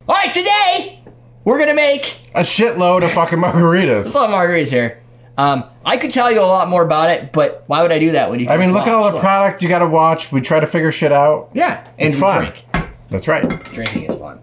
All right, today we're gonna make a shitload of fucking margaritas. There's a lot of margaritas here. I could tell you a lot more about it, but why would I do that when you can I mean, look at all the look. product you gotta watch. We try to figure shit out. Yeah, and it's we fun. drink. That's right. Drinking is fun.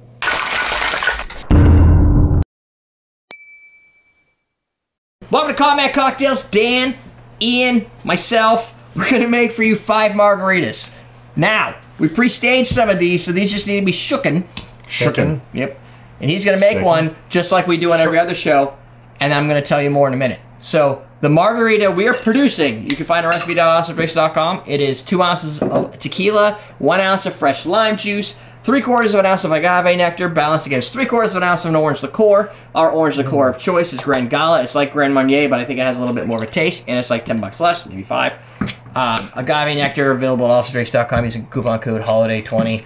Welcome to Combat Cocktails. Dan, Ian, myself, we're gonna make for you 5 margaritas. Now, we pre-staged some of these, so these just need to be shooken. Shooken. Yep. And he's gonna make one just like we do on every other show, and I'm gonna tell you more in a minute. So, the margarita we are producing, you can find a recipe.awesometrace.com. It is 2 ounces of tequila, 1 ounce of fresh lime juice, 3/4 of an ounce of agave nectar, balanced against 3/4 of an ounce of an orange liqueur. Our orange liqueur of choice is Grand Gala. It's like Grand Marnier, but I think it has a little bit more of a taste, and it's like 10 bucks less, maybe 5. Agave nectar available at awesometrace.com using coupon code HOLIDAY20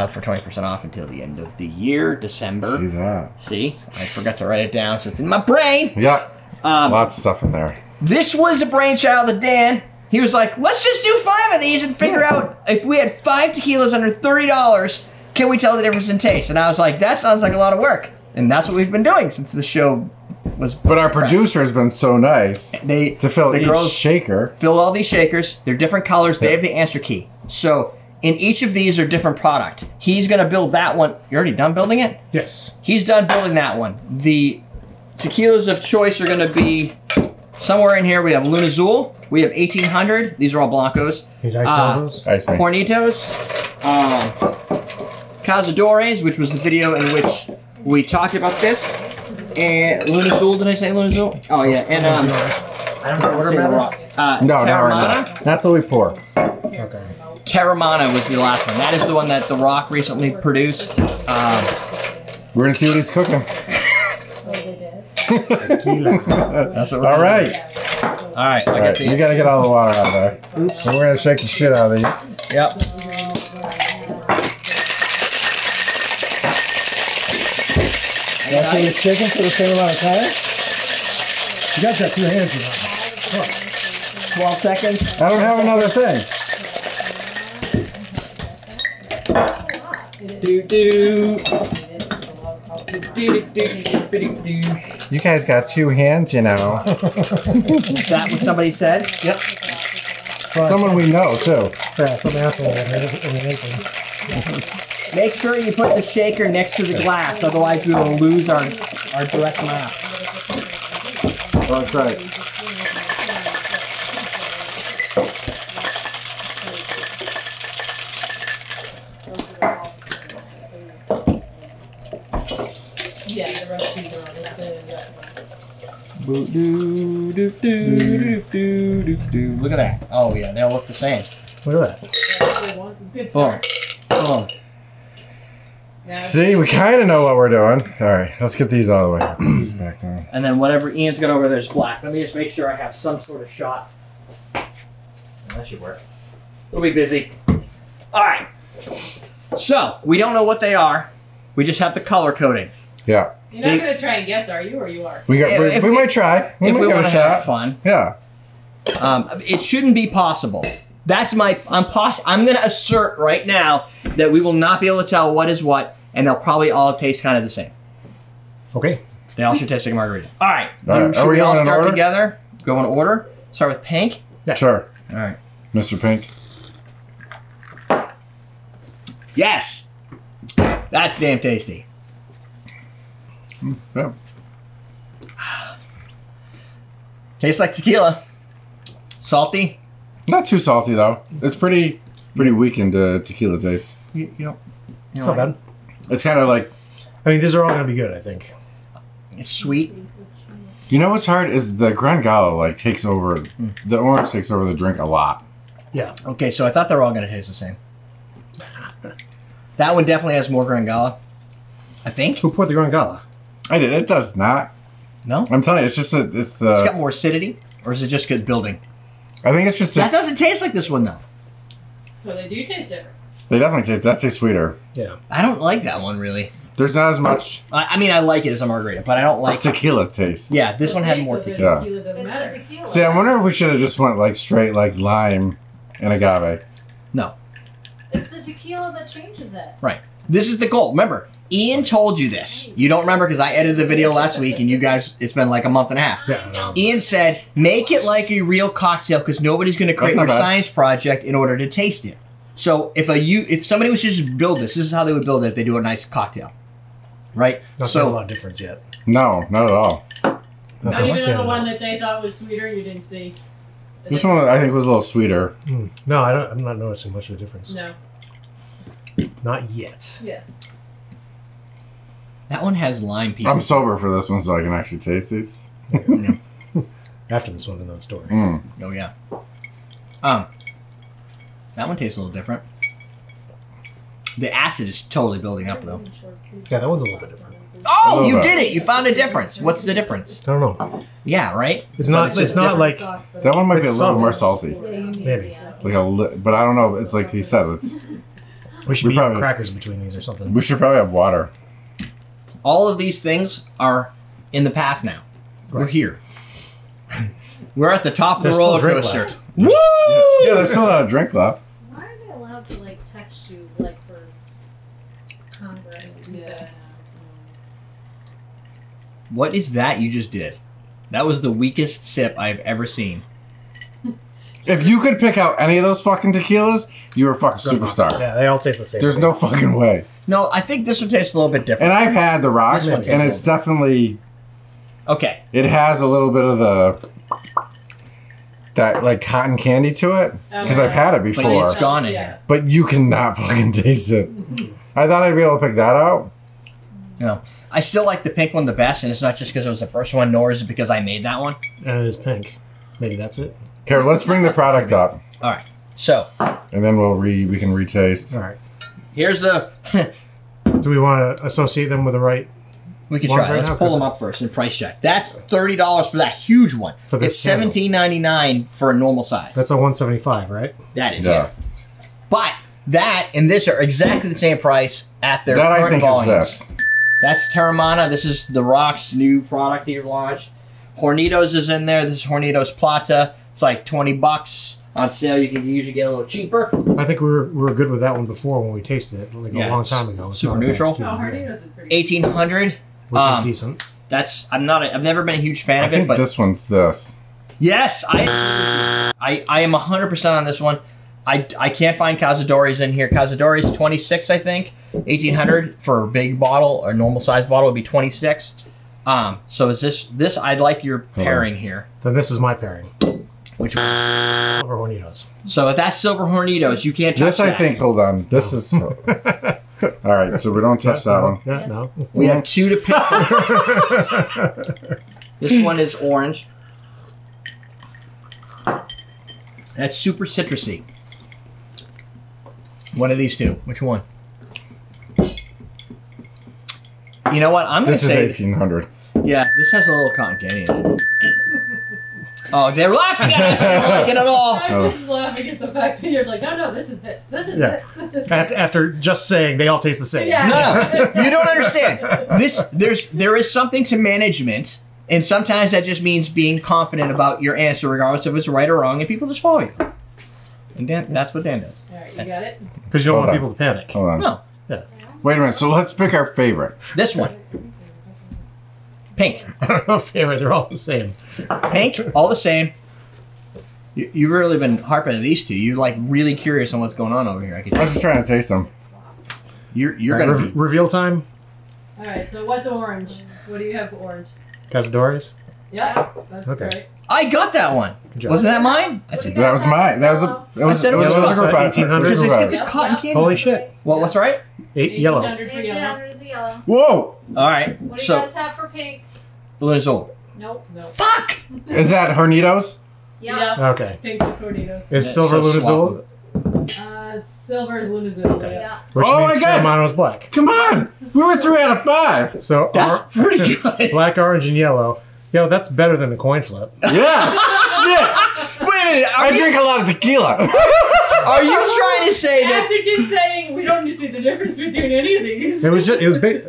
for 20% off until the end of the year, December. See that? See, I forgot to write it down, so it's in my brain. Yeah. Lots of stuff in there. This was a brainchild of Dan. He was like, let's just do 5 of these and figure out if we had 5 tequilas under $30, can we tell the difference in taste? And I was like, that sounds like a lot of work. And that's what we've been doing since the show was. But our producer has been so nice to fill each shaker. Fill all these shakers. They're different colors. They have the answer key. So in each of these are different product. He's going to build that one. You're already done building it? Yes. He's done building that one. The tequilas of choice are going to be somewhere in here. We have Lunazul. We have 1800. These are all Blancos. Did I sell those? Hornitos. Cazadores, which was the video in which we talked about this. And Lunazul, did I say Lunazul? Oh, yeah. And, I don't know what about No, Teramana. not right now. That's what we pour. Okay. Teramana was the last one. That is the one that The Rock recently produced. We're going to see what he's cooking. Tequila. That's what we're All gonna right. do. All right. I got You got to get all the water out of there. Oops. So we're going to shake the shit out of these. Yep. That's what you're shaking for the same amount of time? You got that 2 hands, you know. 12 seconds. I don't have another thing. You guys got 2 hands, you know. Is that what somebody said? Yep. Someone we know, too. Yeah, some asshole in the making. Make sure you put the shaker next to the glass, otherwise we will lose our direct map. Oh, that's right. Yeah, the recipes are on Look at that. Oh yeah, they all look the same. Look at that. Good Boom. start. Boom. Yeah, See, we kind of know what we're doing. All right, let's get these out of the way. Put this back down. And then whatever Ian's got over there is black. Let me just make sure I have some sort of shot. That should work. We'll be busy. Alright. So, we don't know what they are. We just have the color coding. Yeah. You're not going to try and guess, are you? Or you are? We might try. We If might we give want it a to have shot. fun. Yeah. It shouldn't be possible. That's my... I'm going to assert right now that we will not be able to tell what is what, and they'll probably all taste kind of the same. Okay. They all should taste like a margarita. Alright. All right. Should Are we we all going in start order? together? Go in order? Start with pink? Yeah. Sure. Alright. Mr. Pink. Yes! That's damn tasty. Yeah. Tastes like tequila. Salty. Not too salty, though. It's pretty weak into tequila taste. You don't... It's not bad. It's kind of like... I mean, these are all going to be good, I think. It's sweet. You know what's hard is the Grand Gala, like, takes over... The orange takes over the drink a lot. Yeah. Okay, so I thought they were all going to taste the same. That one definitely has more Grand Gala. I think. Who poured the Grand Gala? I did. It does not. No? I'm telling you, it's just it's It's the... got more acidity? Or is it just good building? I think it's just... That doesn't taste like this one, though. So they do taste different. They definitely taste... That tastes sweeter. Yeah. I don't like that one, really. There's not as much I mean, I like it as a margarita, but I don't like... tequila taste. Yeah, this one had more So the tequila. tequila doesn't It's matter. the tequila. See, I wonder if we should have just went, like, straight, like, lime and agave. No. It's the tequila that changes it. Right. This is the goal. Remember, Ian told you this. You don't remember because I edited the video last week, and you guys, it's been like a month and a half. Yeah. Ian said, make it like a real cocktail because nobody's going to create your science project in order to taste it. So if somebody was to just build this is how they would build it if they do a nice cocktail. Right? Not so a lot of difference yet. No, not at all. Even the one that they thought was sweeter, you didn't see. This one I think was a little sweeter. No, I'm not noticing much of a difference. No. Not yet. Yeah. that one has lime pieces. I'm sober for this one, so I can actually taste these. No. After this one's another story. Mm. Oh yeah. That one tastes a little different. The acid is totally building up though. Yeah, that one's a little bit different. Oh, you did it! You found a difference. What's the difference? I don't know. Yeah, right. It's not. It's not like. That one might be a It's little more salty. salty. Maybe. Like but I don't know. It's like he said. We should be probably- crackers between these or something. We should probably have water. All of these things are in the past now. We're here. We're at the top of the There's roller still drink coaster. left. Woo! Yeah, there's still not a drink left. Why are they allowed to like text you like for Congress? Yeah. What is that you just did? That was the weakest sip I've ever seen. If you could pick out any of those fucking tequilas, you're a fucking superstar. Yeah, they all taste the same. There's no fucking way. No, I think this one tastes a little bit different. And I've had the rocks, This one and tastes it's definitely. Okay. It has a little bit of that like cotton candy to it because I've had it But before. it's gone in Yeah. here. But you cannot fucking taste it. I thought I'd be able to pick that out. No. I still like the pink one the best, and it's not just because it was the first one, nor is it because I made that one. And it is pink. Maybe that's it. Okay, let's bring the product up, All right. So, and then we can retaste. All right. here's the... Do we want to associate them with the right? We can Ones try. right Let's now, pull 'cause them up first and price check. That's $30 for that huge one. For this it's candle. $17.99 for a normal size. That's a 175, right? That is, Yeah. yeah. But that and this are exactly the same price at their That I current think is volumes. this. That's Teramana. This is the Rock's new product they've launched. Hornitos is in there. This is Hornitos Plata. It's like $20 on sale. You can usually get a little cheaper. I think we were good with that one before when we tasted it, like Yeah, a long time ago. It's super not a bad neutral. tequila, Oh, yeah. Hornitos is pretty 1800. Which is decent. That's I've never been a huge fan I of it, think but this one's this. yes, I am 100% on this one. I can't find Cazadores in here. Cazadores 26, I think. 1800 for a big bottle or normal size bottle would be 26. So is this I'd like your pairing here. Then this is my pairing. Which Silver Hornitos. so if that's silver Hornitos, you can't touch This that. I think. Hold on. This is. All right, so we don't touch that one. Yeah, no. We have two to pick from. This one is orange. That's super citrusy. One of these two. Which one? You know what? I'm going to This is say... 1800. Yeah, this has a little cotton candy in it. Oh, they're laughing at us. They don't like it at all. I'm just laughing at the fact that you're like, no, this is this. This is Yeah. this. After just saying they all taste the same. Yeah. No, you don't understand. There is something to management, and sometimes that just means being confident about your answer, regardless if it's right or wrong, and people just follow you. And Dan, that's what Dan does. All right, you got it? Because you don't Hold want on. people to panic. Hold on. No, Yeah. Wait a minute. So let's pick our favorite. this one, pink, I don't know favorite. They're all the same. pink, all the same. You've really been harping on these two. You're like really curious on what's going on over here. I can I'm tell. just trying to taste them. You're All right, gonna be. reveal time. All right, so what's orange? What do you have for orange? Cazadores. Yeah, that's Okay. right. I got that one. Good job. Wasn't that mine? I What do said you That was my. That was a. That was. I said it was a close. liquor product. 1800. because it's got the Yep, cotton yep. candy. Holy shit. Well, what's right? Yellow. 1800 for yellow. 1800 is a yellow. Whoa! All right. What do you So guys have for pink? Lunazul. Nope. No. Fuck. Is that Hornitos? Yeah. Okay. Pink is Hornitos. Is Yeah, silver so Lunazul? Silver is Lunazul. Yeah. Yeah. Which Oh means my God. Teramana is black. Come on! We were 3 out of 5. So That's pretty good. black, orange, and yellow. Yo, that's better than a coin flip. Yeah. Shit. Wait a minute. I drink a lot of tequila. Are you trying to say that? After just saying we don't see the difference between any of these. It was just.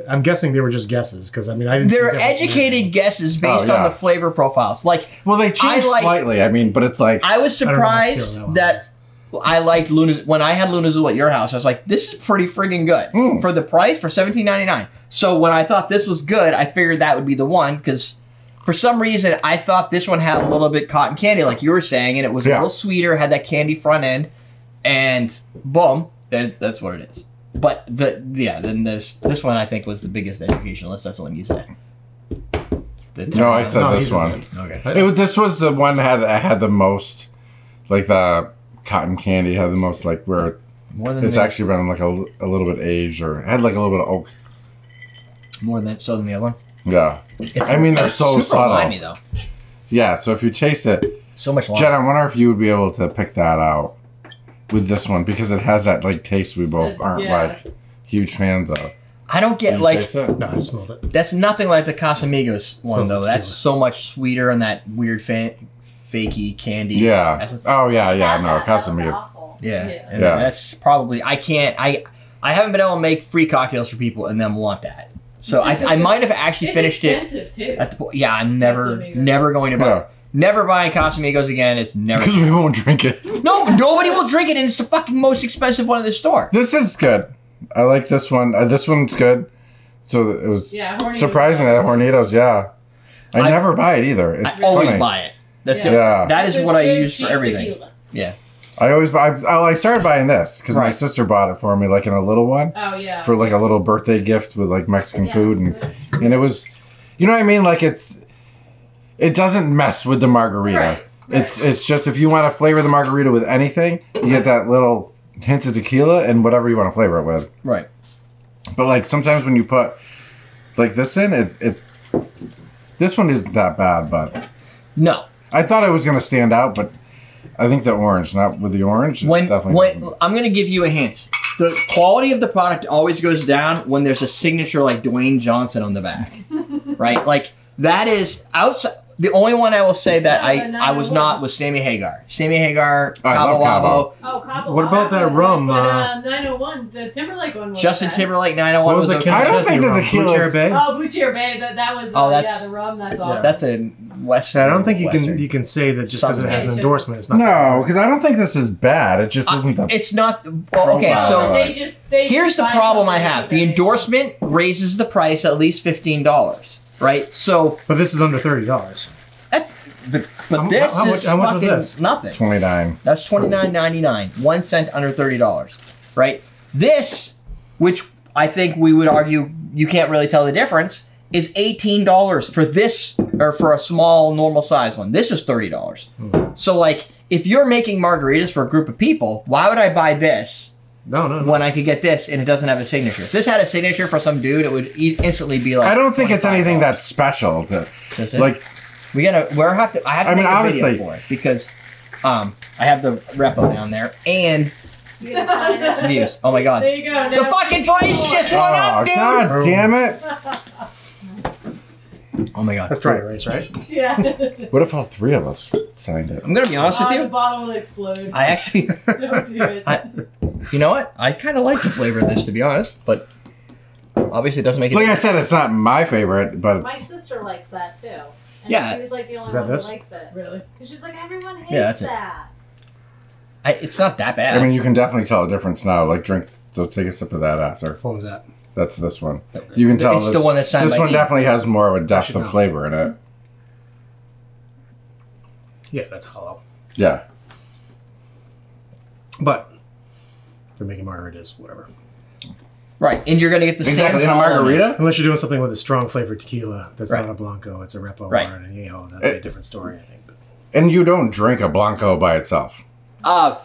I'm guessing they were just guesses because I mean I didn't. see They're the difference. educated guesses based Oh, on yeah. the flavor profiles. Like, Well, they changed I like- slightly. I mean, but it's like. I was I don't know much surprised about that one. that I liked Lunazul. When I had Lunazul at your house, I was like, this is pretty friggin' good. For the price, for $17.99. So when I thought this was good, I figured that would be the one, because for some reason, I thought this one had a little bit cotton candy, like you were saying, and it was a little sweeter, had that candy front end, and boom, that's what it is. But then there's this one. I think was the biggest education, unless that's the one you said. No, I said this one. Okay. This was the one that had the most, like the cotton candy had the most, like where it's actually been like a little bit aged, or had like a little bit of oak. More than than the other one. Yeah, I mean they're so subtle. Limey, though. Yeah, so if you taste it, so much. Jen, I wonder if you would be able to pick that out with this one, because it has that like taste we both aren't like huge fans of. I don't get like no, I just smelled it. That's nothing like the Casamigos one though. That's so much sweeter and that weird fakey candy. Yeah. No, Casamigos. Yeah. That's probably I haven't been able to make free cocktails for people and then want that. So I might have actually finished it. Too. I'm never going to buy. Never buying Casamigos again. It's never because we won't drink it. No, nobody will drink it, and it's the fucking most expensive one in the store. This is good. I like this one. This one's good. So it was surprising that Hornitos. Yeah, I never buy it either. It's always buy it. That's it. That is what I use for everything. Tequila. Yeah. I always buy. I started buying this because my sister bought it for me, like in a little one. Oh yeah. For like a little birthday gift with like Mexican food, and it was, you know what I mean? Like it doesn't mess with the margarita. Right. It's just if you want to flavor the margarita with anything, you get that little hint of tequila and whatever you want to flavor it with. Right. But like sometimes when you put like this in, this one isn't that bad, but no. I thought it was gonna stand out, but I think the orange, not with the orange. When I'm gonna give you a hint. The quality of the product always goes down when there's a signature like Dwayne Johnson on the back, right? Like that is outside. The only one I will say that I was not was Sammy Hagar. Sammy Hagar, Cabo Wabo. Oh, Cabo. What about that rum? 901, the Timberlake one. Justin Timberlake 901 was okay. I don't think the tequila. Oh, Blue Cheer Bay. That was. That's the rum. That's awesome. That's a Western. I don't think you can say that just because it has an endorsement. It's not. No, because I don't think this is bad. It just isn't the. It's not. Well, okay, so here's the problem I have. The endorsement raises the price at least $15. Right, so but this is under $30. That's but this is how much was this? Nothing. $29. That's $29.99. 1 cent under $30. Right. This, which I think we would argue you can't really tell the difference, is $18 for this or for a small normal size one. This is $30. So like, if you're making margaritas for a group of people, why would I buy this? No. When I could get this and it doesn't have a signature. If this had a signature for some dude, it would instantly be like. I don't think it's anything that special. Like I have to make a video for it because I have the repo down there and views. Oh my god. There you go. The fucking price just went up, dude. God damn it. Oh my god. That's dry erase, right? Yeah. What if all three of us signed it? I'm gonna be honest with you. The bottle will explode. I actually. Don't do it. You know what? I kind of like the flavor of this, to be honest, but obviously it doesn't make it. Like I said, it's not my favorite, but my sister likes that too. And yeah, she was like the only one who likes it. Really? Because she's like everyone hates that. It's not that bad. I mean, you can definitely tell a difference now. Like so take a sip of that after. What was that? That's this one. You can tell. It's the one that's signed this by one definitely has more of a depth of flavor in it. Yeah, that's hollow. Yeah. But for making margaritas, whatever. Right, and you're gonna get the same in a margarita. Unless you're doing something with a strong flavored tequila that's not a Blanco, it's a Repo wine, and that'd be a different story, I think. But. And you don't drink a Blanco by itself.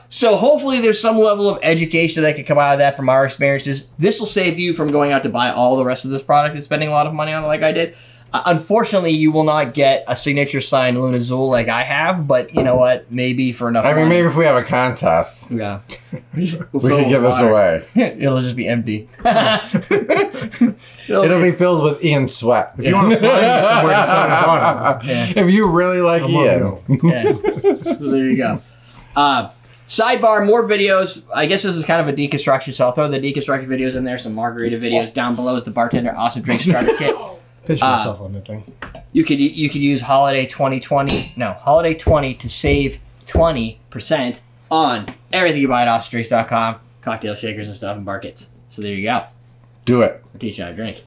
So hopefully there's some level of education that could come out of that from our experiences. This will save you from going out to buy all the rest of this product and spending a lot of money on it like I did. Unfortunately, you will not get a signature signed Lunazul like I have, but you know what? Maybe for enough money. Maybe if we have a contest. Yeah. we can give this away. It'll just be empty. It'll be filled with Ian Sweat. If you want to fly me somewhere to sign a bottle. If you really like Ian. So there you go. Sidebar, more videos. I guess this is kind of a deconstruction, so I'll throw the deconstruction videos in there. Some margarita videos down below is the bartender awesome drink starter kit. Pinch myself on that thing. You could use Holiday 2020 to save 20% on everything you buy at AwesomeDrinks.com. Cocktail shakers and stuff and bar kits. So there you go. Do it. I'll teach you how to drink.